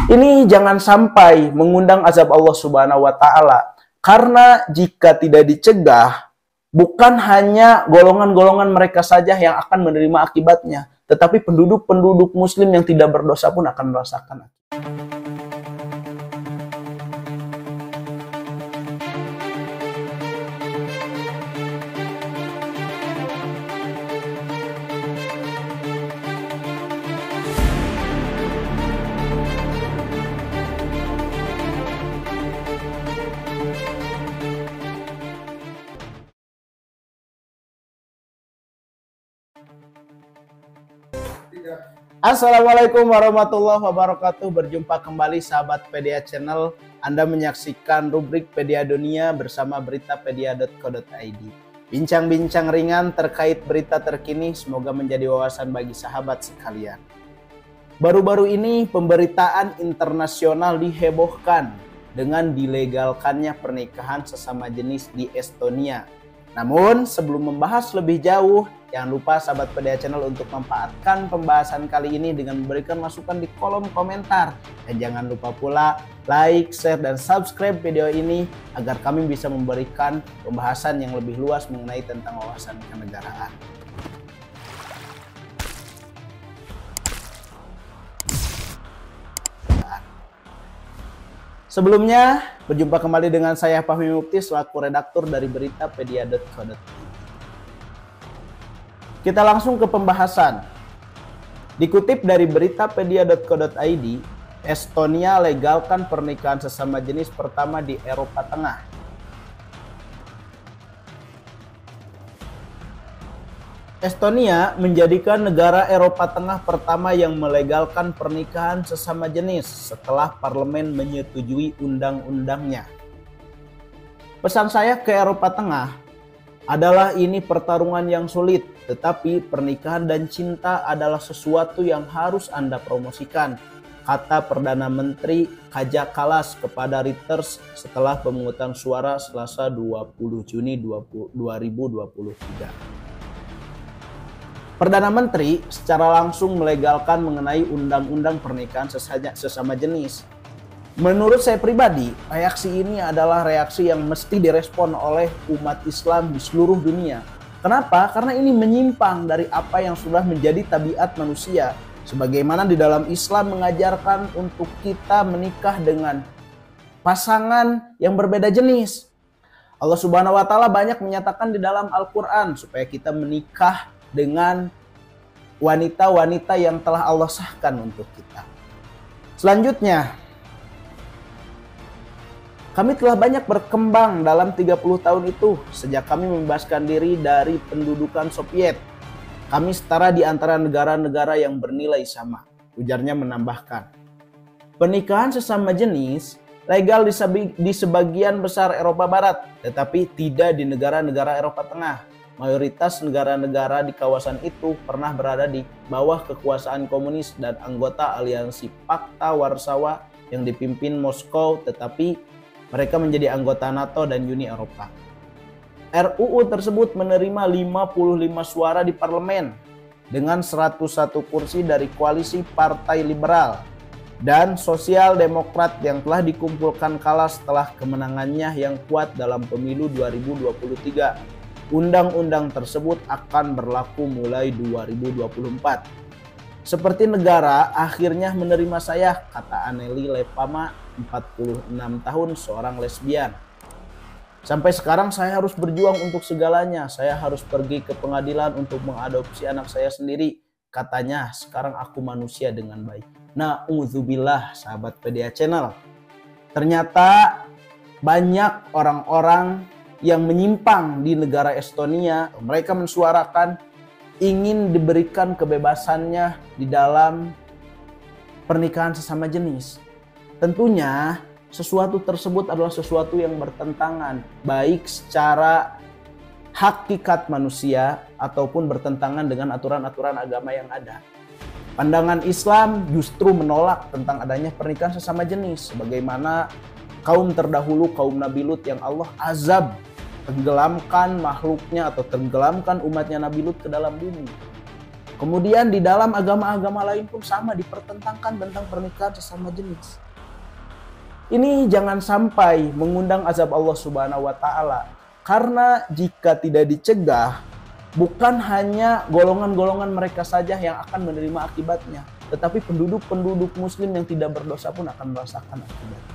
Ini jangan sampai mengundang azab Allah Subhanahu wa taala. Karena jika tidak dicegah, bukan hanya golongan-golongan mereka saja yang akan menerima akibatnya, tetapi penduduk-penduduk muslim yang tidak berdosa pun akan merasakan. Assalamualaikum warahmatullahi wabarakatuh. Berjumpa kembali sahabat Pedia Channel. Anda menyaksikan rubrik Pedia Dunia bersama beritapedia.co.id. Bincang-bincang ringan terkait berita terkini semoga menjadi wawasan bagi sahabat sekalian. Baru-baru ini pemberitaan internasional dihebohkan dengan dilegalkannya pernikahan sesama jenis di Estonia. Namun sebelum membahas lebih jauh, jangan lupa sahabat Pedia Channel untuk memanfaatkan pembahasan kali ini dengan memberikan masukan di kolom komentar. Dan jangan lupa pula like, share, dan subscribe video ini agar kami bisa memberikan pembahasan yang lebih luas mengenai tentang wawasan kenegaraan. Sebelumnya, berjumpa kembali dengan saya Fahmi Mukti selaku redaktur dari beritapedia.co.id. Kita langsung ke pembahasan. Dikutip dari beritapedia.co.id, Estonia legalkan pernikahan sesama jenis pertama di Eropa Tengah. Estonia menjadikan negara Eropa Tengah pertama yang melegalkan pernikahan sesama jenis setelah parlemen menyetujui undang-undangnya. Pesan saya ke Eropa Tengah adalah ini pertarungan yang sulit, tetapi pernikahan dan cinta adalah sesuatu yang harus Anda promosikan, kata Perdana Menteri Kaja Kallas kepada Reuters setelah pemungutan suara Selasa 20 Juni 2023. Perdana Menteri secara langsung melegalkan mengenai undang-undang pernikahan sesama jenis. Menurut saya pribadi, reaksi ini adalah reaksi yang mesti direspon oleh umat Islam di seluruh dunia. Kenapa? Karena ini menyimpang dari apa yang sudah menjadi tabiat manusia. Sebagaimana di dalam Islam mengajarkan untuk kita menikah dengan pasangan yang berbeda jenis. Allah Subhanahu wa taala banyak menyatakan di dalam Al-Qur'an supaya kita menikah dengan wanita-wanita yang telah Allah sahkan untuk kita. Selanjutnya, kami telah banyak berkembang dalam 30 tahun itu sejak kami membebaskan diri dari pendudukan Soviet. Kami setara di antara negara-negara yang bernilai sama, ujarnya menambahkan. Pernikahan sesama jenis legal di sebagian besar Eropa Barat, tetapi tidak di negara-negara Eropa Tengah. Mayoritas negara-negara di kawasan itu pernah berada di bawah kekuasaan komunis dan anggota aliansi Pakta Warsawa yang dipimpin Moskow, tetapi mereka menjadi anggota NATO dan Uni Eropa. RUU tersebut menerima 55 suara di parlemen dengan 101 kursi dari koalisi Partai Liberal dan Sosial Demokrat yang telah dikumpulkan Kallas setelah kemenangannya yang kuat dalam pemilu 2023. Undang-undang tersebut akan berlaku mulai 2024. Seperti negara akhirnya menerima saya, kata Anneli Lepama, 46 tahun, seorang lesbian. Sampai sekarang saya harus berjuang untuk segalanya. Saya harus pergi ke pengadilan untuk mengadopsi anak saya sendiri. Katanya, sekarang aku manusia dengan baik. Na'udzubillah, sahabat Pedia Channel. Ternyata banyak orang-orang yang menyimpang di negara Estonia. Mereka mensuarakan ingin diberikan kebebasannya di dalam pernikahan sesama jenis. Tentunya sesuatu tersebut adalah sesuatu yang bertentangan baik secara hakikat manusia ataupun bertentangan dengan aturan-aturan agama yang ada. Pandangan Islam justru menolak tentang adanya pernikahan sesama jenis, sebagaimana kaum terdahulu, kaum Nabi Lut yang Allah azab, tenggelamkan makhluknya atau tenggelamkan umatnya Nabi Lut ke dalam bumi. Kemudian di dalam agama-agama lain pun sama, dipertentangkan tentang pernikahan sesama jenis. Ini jangan sampai mengundang azab Allah Subhanahu wa taala. Karena jika tidak dicegah, bukan hanya golongan-golongan mereka saja yang akan menerima akibatnya, tetapi penduduk-penduduk muslim yang tidak berdosa pun akan merasakan akibatnya.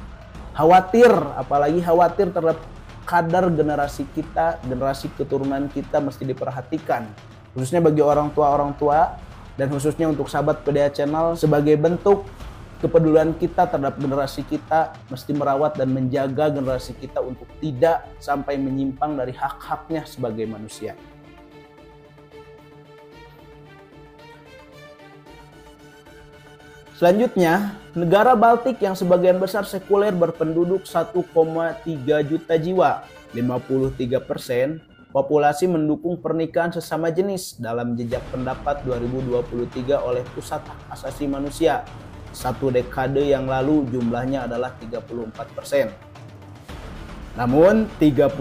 Khawatir, apalagi khawatir terhadap kadar generasi kita, generasi keturunan kita mesti diperhatikan. Khususnya bagi orang tua dan khususnya untuk sahabat PDA Channel, sebagai bentuk kepedulian kita terhadap generasi kita, mesti merawat dan menjaga generasi kita untuk tidak sampai menyimpang dari hak-haknya sebagai manusia. Selanjutnya, negara Baltik yang sebagian besar sekuler berpenduduk 1,3 juta jiwa, 53% populasi mendukung pernikahan sesama jenis dalam jejak pendapat 2023 oleh Pusat Hak Asasi Manusia. Satu dekade yang lalu jumlahnya adalah 34%. Namun 38%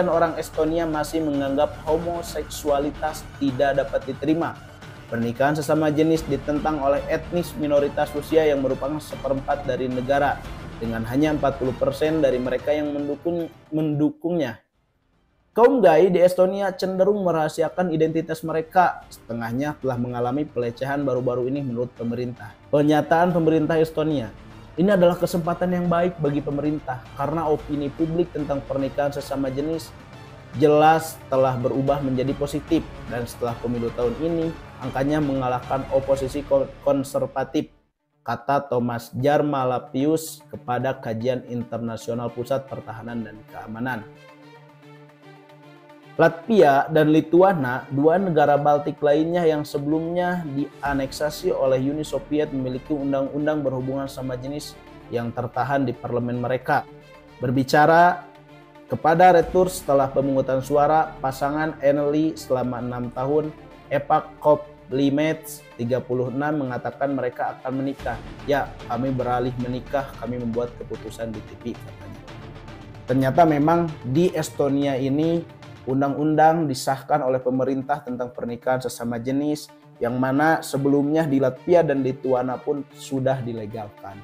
orang Estonia masih menganggap homoseksualitas tidak dapat diterima. Pernikahan sesama jenis ditentang oleh etnis minoritas Rusia yang merupakan seperempat dari negara, dengan hanya 40% dari mereka yang mendukungnya. Kaum gay di Estonia cenderung merahasiakan identitas mereka. Setengahnya telah mengalami pelecehan baru-baru ini menurut pemerintah. Pernyataan pemerintah Estonia. Ini adalah kesempatan yang baik bagi pemerintah karena opini publik tentang pernikahan sesama jenis jelas telah berubah menjadi positif, dan setelah pemilu tahun ini angkanya mengalahkan oposisi konservatif, kata Thomas Jarmalapius kepada Kajian Internasional Pusat Pertahanan dan Keamanan. Latvia dan Lithuania, dua negara Baltik lainnya yang sebelumnya dianeksasi oleh Uni Soviet, memiliki undang-undang berhubungan sama jenis yang tertahan di parlemen mereka. Berbicara kepada Retur setelah pemungutan suara, pasangan Eneli selama 6 tahun, Epak Koplimets 36 mengatakan mereka akan menikah. Ya, kami beralih menikah, kami membuat keputusan di TV, katanya. Ternyata memang di Estonia ini undang-undang disahkan oleh pemerintah tentang pernikahan sesama jenis, yang mana sebelumnya di Latvia dan Lithuania pun sudah dilegalkan.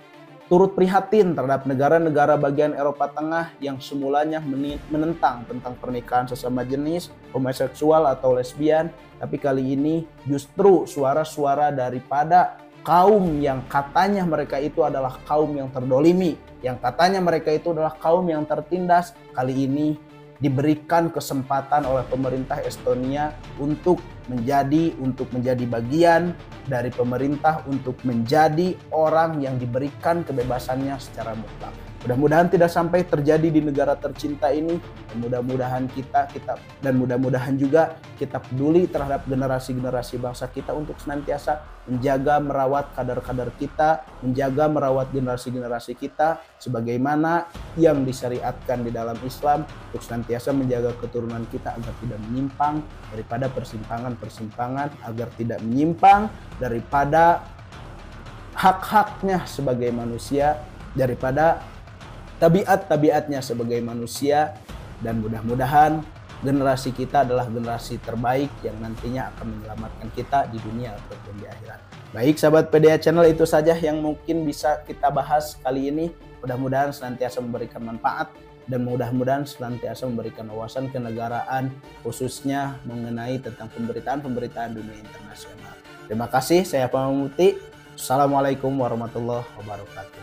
Turut prihatin terhadap negara-negara bagian Eropa Tengah yang semulanya menentang tentang pernikahan sesama jenis, homoseksual atau lesbian, tapi kali ini justru suara-suara daripada kaum yang katanya mereka itu adalah kaum yang terdolimi, yang katanya mereka itu adalah kaum yang tertindas, kali ini diberikan kesempatan oleh pemerintah Estonia untuk menjadi bagian dari pemerintah, untuk menjadi orang yang diberikan kebebasannya secara mutlak. Mudah-mudahan tidak sampai terjadi di negara tercinta ini, dan mudah-mudahan juga kita peduli terhadap generasi-generasi bangsa kita untuk senantiasa menjaga merawat kadar-kadar kita, menjaga merawat generasi-generasi kita sebagaimana yang disyariatkan di dalam Islam, untuk senantiasa menjaga keturunan kita agar tidak menyimpang daripada persimpangan-persimpangan, agar tidak menyimpang daripada hak-haknya sebagai manusia, daripada tabiat-tabiatnya sebagai manusia, dan mudah-mudahan generasi kita adalah generasi terbaik yang nantinya akan menyelamatkan kita di dunia ataupun di akhirat. Baik sahabat PDA Channel, itu saja yang mungkin bisa kita bahas kali ini. Mudah-mudahan senantiasa memberikan manfaat dan mudah-mudahan senantiasa memberikan wawasan kenegaraan, khususnya mengenai tentang pemberitaan-pemberitaan dunia internasional. Terima kasih, saya Pak Muti. Assalamualaikum warahmatullahi wabarakatuh.